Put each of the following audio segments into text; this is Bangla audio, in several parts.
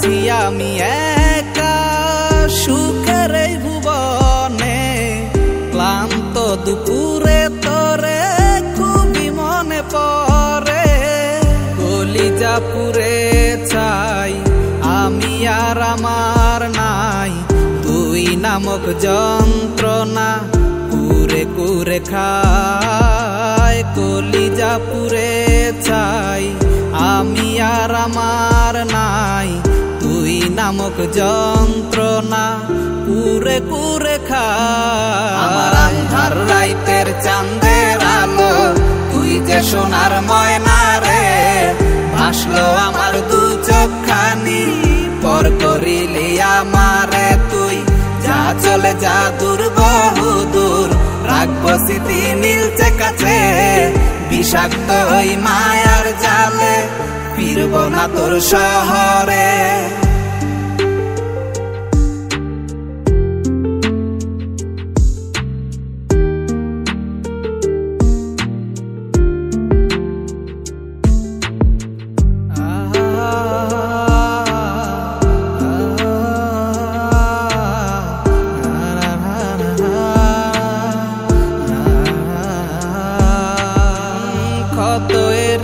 আছি আমি একা সুখের এই ভুবনে, ক্লান্ত দুপুরে তোরে খুবই মনে পড়ে। কলিজা পুরে চাই আমি আর আমার নাই, তুই নামক যন্ত্রণা কুরে কুরে খায়। কলিজা পুরে চাই আমি আর আমার নাই, তুই নামক যন্ত্রণা কুরে কুরে খায়। আমার আন্ধার রাইতের চাঁদের আলো তুই যে সোনার ময়না রে, ভাসলো আমার দু চোখখানি পর করিলি আমারে তুই। যা চলে যা দূর বহু দূর, রাখবো স্মৃতি নীলচে কাছে। বিষাক্ত ওই মায়ার জালে ফিরবো না তোর শহরে।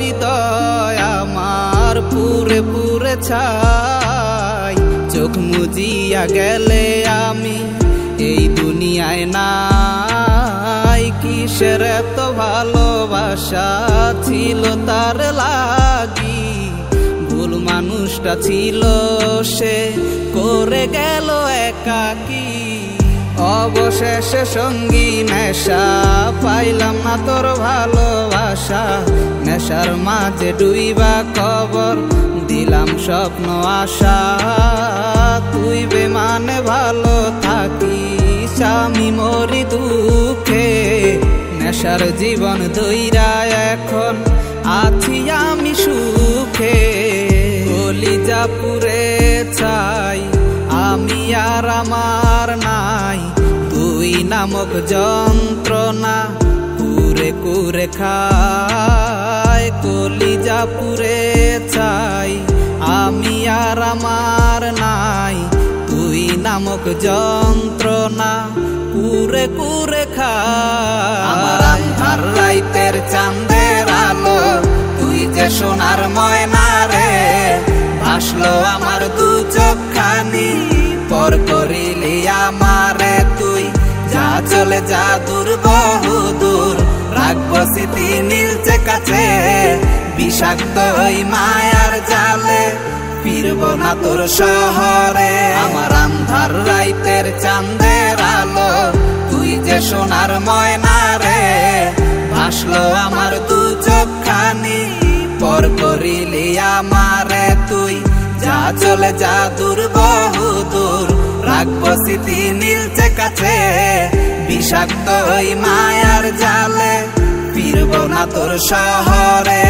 হৃদয় আমার পুরে পুরে ছাই, চোখ মুজিয়া গেলে আমি এই দুনিয়ায় নাই। কিসের এত ভালোবাসা ছিল তার লাগি, ভুল মানুষটা ছিল সে করে গেল একাকী। অবশেষে সঙ্গী নেশা পাইলাম না তোর ভালোবাসা, নেশার মাঝে ডুইবা কবর দিলাম স্বপ্ন আশা। তুই বেমানে ভালো থাকিস আমি মরি দুঃখে, নেশার জীবন দইরা এখন আছি আমি সুখে। কলিজা পুরে চাই আমি আর আমার নাই, তুই নামক যন্ত্রণা কুরে কুরে খায়। কলিজা পুরে চাই আমি আর আমার নাই, তুই নামক যন্ত্রণা কুরে কুরে খায়। আমার আন্ধার রাইতের চাঁদের আলো তুই যে সোনার ময়না রে, ভাসলো আমার দু চোখখানি পর করিলি আমারে তুই। যা চলে যা দূর বহু দূর, রাখবো স্মৃতি নীলচে কাছে। বিষাক্ত ওই মায়ার জালে ফিরবো না তোর শহরে। আমার আন্ধার রাইতের চাঁদের আলো তুই যে সোনার ময়না রে, ভাসলো আমার দু চোখখানি পর করিলি আমারে তুই। যা চলে যা দূর বহু দূর, রাখবো স্মৃতি নীলচে কাছে। বিষাক্ত ওই মায়ার জালে ফিরবো না তোর শহরে।